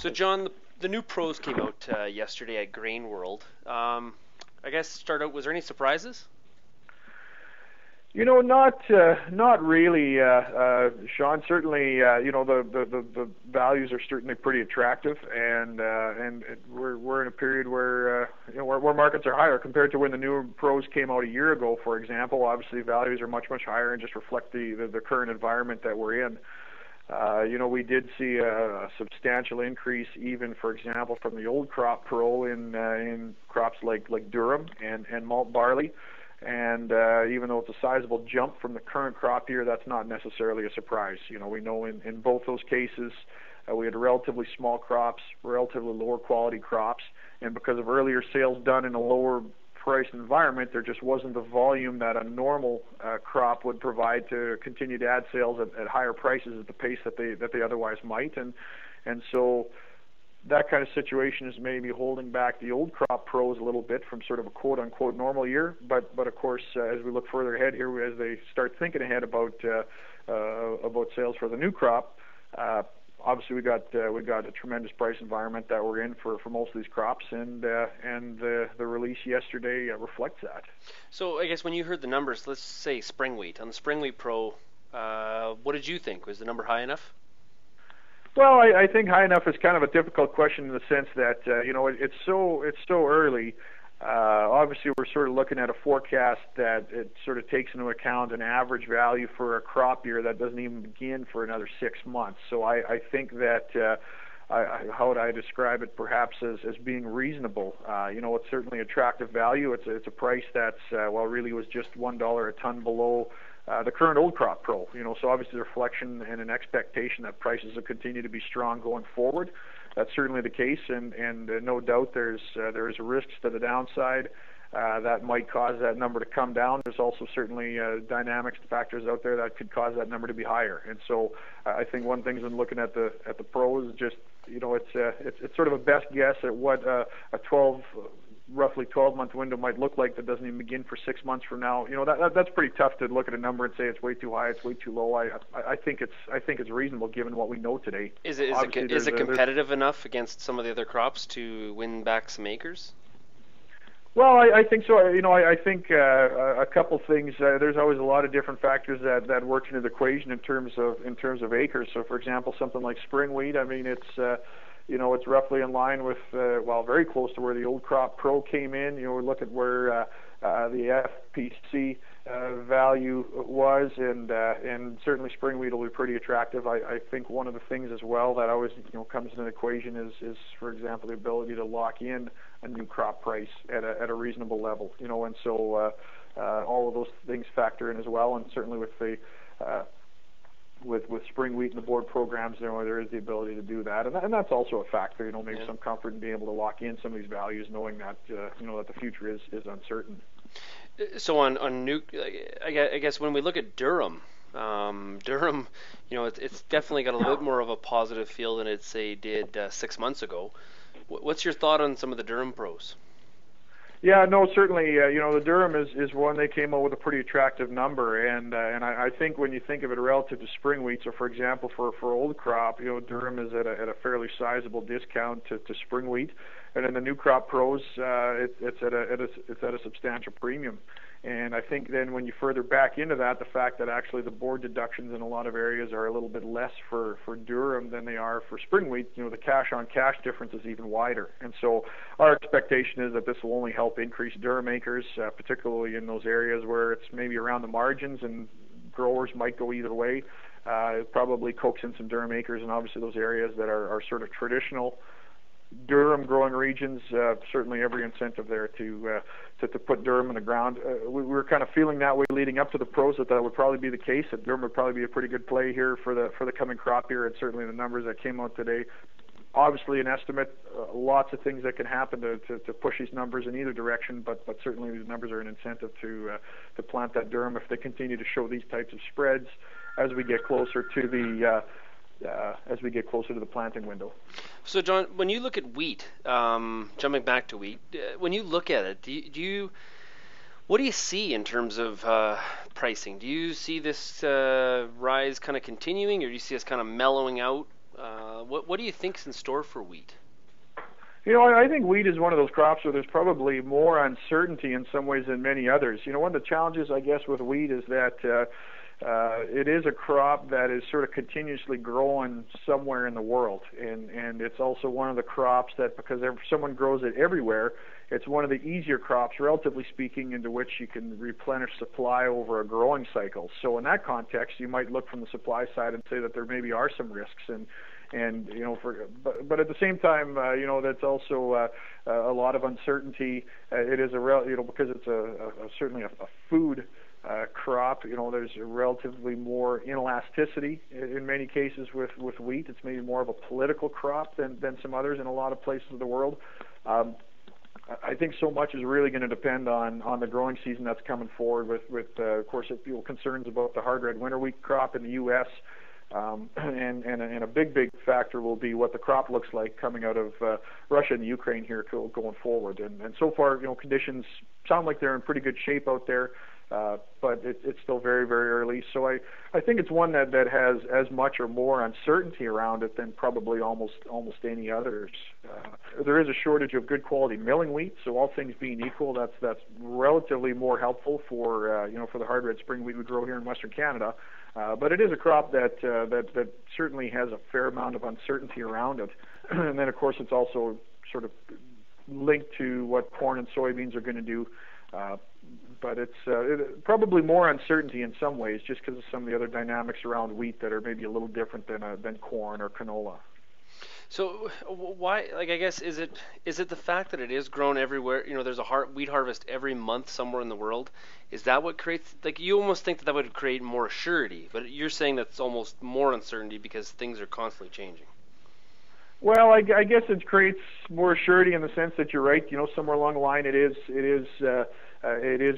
So John, the new pros came out yesterday at Grain World. I guess start out. Was there any surprises? Not really, Sean. Certainly, the values are certainly pretty attractive, and we're in a period where where markets are higher compared to when the new pros came out a year ago. For example, obviously values are much higher and just reflect the current environment that we're in. We did see a substantial increase, even for example, from the old crop pro in crops like durum and malt barley. And even though it's a sizable jump from the current crop year, that's not necessarily a surprise. We know in both those cases we had relatively small crops, relatively lower quality crops, and because of earlier sales done in a lower price environment, there just wasn't the volume that a normal crop would provide to continue to add sales at higher prices at the pace that they otherwise might. And so that kind of situation is maybe holding back the old crop pros a little bit from sort of a quote-unquote normal year. But of course, as we look further ahead here, as they start thinking ahead about sales for the new crop, obviously we got a tremendous price environment that we're in for most of these crops, and the release yesterday reflects that. So I guess when you heard the numbers, let's say spring wheat on the spring wheat pro, what did you think? Was the number high enough? Well, I think high enough is kind of a difficult question in the sense that it's so early. Obviously, we're sort of looking at a forecast that it sort of takes into account an average value for a crop year that doesn't even begin for another 6 months. So I think that how would I describe it? Perhaps as being reasonable. It's certainly attractive value. It's a price that's really was just $1 a ton below the current old crop pro. So obviously the reflection and an expectation that prices will continue to be strong going forward. That's certainly the case, and no doubt there's risks to the downside that might cause that number to come down. There's also certainly dynamics factors out there that could cause that number to be higher. And so I think one thing when looking at the pros is just it's sort of a best guess at what a roughly 12-month window might look like that doesn't even begin for 6 months from now. That's pretty tough to look at a number and say it's way too high, it's way too low. I think it's reasonable given what we know today. Is it competitive enough against some of the other crops to win back some acres? Well, I think so. I think a couple things. There's always a lot of different factors that work into the equation in terms of acres. So, for example, something like spring wheat. I mean, it's roughly in line with, very close to where the old crop pro came in. We look at where the FPC value was, and certainly spring wheat will be pretty attractive. I think one of the things as well that always comes into the equation is for example the ability to lock in a new crop price at a reasonable level. And so all of those things factor in as well, and certainly with the with spring wheat and the board programs, there is the ability to do that, and that's also a factor. Maybe some comfort in being able to lock in some of these values, knowing that that the future is uncertain. So on new, I guess when we look at durum, it's definitely got a little bit more of a positive feel than it did 6 months ago. What's your thought on some of the durum pros? Yeah, no, certainly. The durum is one. They came out with a pretty attractive number, and I think when you think of it relative to spring wheat, so for example, for old crop, durum is at a fairly sizable discount to spring wheat, and in the new crop pros, it's at a substantial premium. And I think then when you further back into that, the fact that actually the board deductions in a lot of areas are a little bit less for durum than they are for spring wheat, the cash-on-cash difference is even wider. And so our expectation is that this will only help increase durum acres, particularly in those areas where it's maybe around the margins and growers might go either way. It probably coax in some durum acres, and obviously those areas that are sort of traditional durum growing regions, certainly every incentive there to put durum in the ground. We were kind of feeling that way leading up to the pros that would probably be the case, that durum would probably be a pretty good play here for the coming crop year, and certainly the numbers that came out today. Obviously an estimate, lots of things that can happen to push these numbers in either direction, but certainly these numbers are an incentive to plant that durum if they continue to show these types of spreads as we get closer to the planting window. So, John, when you look at wheat, jumping back to wheat, when you look at it, what do you see in terms of pricing? Do you see this rise kind of continuing, or do you see us kind of mellowing out? What do you think's in store for wheat? I think wheat is one of those crops where there's probably more uncertainty in some ways than many others. One of the challenges, I guess, with wheat is that it is a crop that is sort of continuously growing somewhere in the world, and it's also one of the crops that, because someone grows it everywhere, it's one of the easier crops, relatively speaking, into which you can replenish supply over a growing cycle. So in that context, you might look from the supply side and say that there maybe are some risks, but at the same time, that's also a lot of uncertainty. It is because it's certainly a food crop. There's a relatively more inelasticity in many cases with wheat. It's maybe more of a political crop than some others in a lot of places of the world. I think so much is really going to depend on the growing season that's coming forward with of course, concerns about the hard red winter wheat crop in the U.S. And a big factor will be what the crop looks like coming out of Russia and Ukraine here going forward. And so far, conditions sound like they're in pretty good shape out there. But it's still very, very early. So I think it's one that has as much or more uncertainty around it than probably almost any others. There is a shortage of good quality milling wheat, so all things being equal, that's relatively more helpful for the hard red spring wheat we grow here in Western Canada. But it is a crop that certainly has a fair amount of uncertainty around it. And then, of course, it's also sort of linked to what corn and soybeans are going to do. But it's probably more uncertainty in some ways, just because of some of the other dynamics around wheat that are maybe a little different than corn or canola. So why, I guess, is it the fact that it is grown everywhere? There's a wheat harvest every month somewhere in the world. Is that what creates, you almost think that would create more surety, but you're saying that's almost more uncertainty because things are constantly changing. Well, I guess it creates more surety in the sense that you're right. Somewhere along the line, it is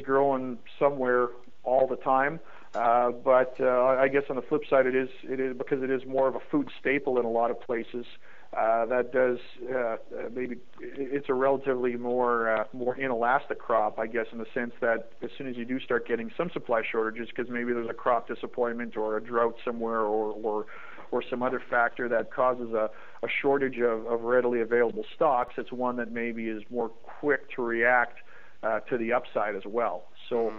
growing somewhere all the time. But I guess on the flip side, it is because it is more of a food staple in a lot of places. That does maybe it's a relatively more inelastic crop, I guess, in the sense that as soon as you do start getting some supply shortages, because maybe there's a crop disappointment or a drought somewhere or some other factor that causes a shortage of readily available stocks, it's one that maybe is more quick to react to the upside as well. So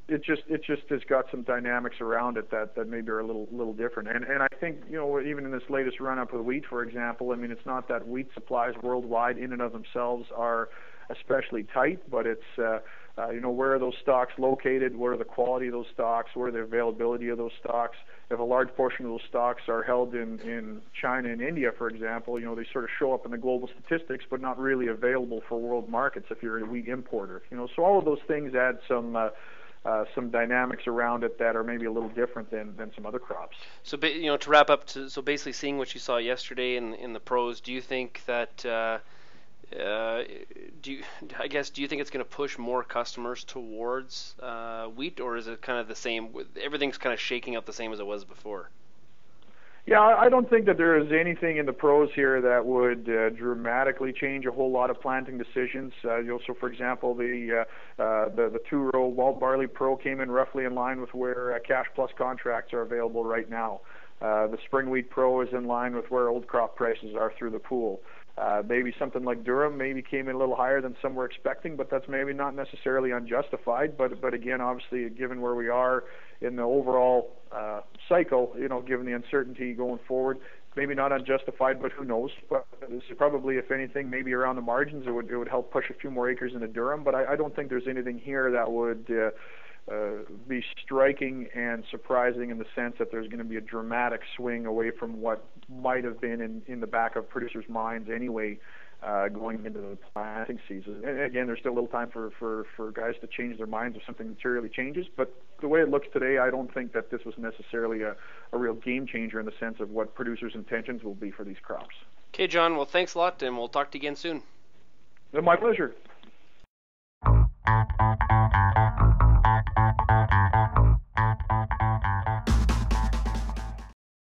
it just has got some dynamics around it that maybe are a little different. And I think even in this latest run up with wheat, for example, I mean, it's not that wheat supplies worldwide in and of themselves are especially tight, but it's where are those stocks located, what are the quality of those stocks, what are the availability of those stocks. If a large portion of those stocks are held in China and India, for example, they sort of show up in the global statistics, but not really available for world markets if you're a wheat importer. So all of those things add some dynamics around it that are maybe a little different than some other crops. So to wrap up, so basically seeing what you saw yesterday in the pros, do you think that do you think it's going to push more customers towards wheat, or is it kind of the same? Everything's kind of shaking out the same as it was before. Yeah, I don't think that there is anything in the pros here that would dramatically change a whole lot of planting decisions. So, for example, the 2-row Wall Barley Pro came in roughly in line with where cash plus contracts are available right now. The Spring Wheat Pro is in line with where old crop prices are through the pool. Maybe something like Durham maybe came in a little higher than some were expecting, but that's maybe not necessarily unjustified. But again, obviously, given where we are in the overall cycle, given the uncertainty going forward, maybe not unjustified, but who knows? But this is probably, if anything, maybe around the margins, it would help push a few more acres into Durham. But I don't think there's anything here that would be striking and surprising in the sense that there's going to be a dramatic swing away from what might have been in the back of producers' minds anyway, going into the planting season. And again, there's still a little time for guys to change their minds if something materially changes. But the way it looks today, I don't think that this was necessarily a real game changer in the sense of what producers' intentions will be for these crops. Okay, John. Well, thanks a lot, and we'll talk to you again soon. My pleasure.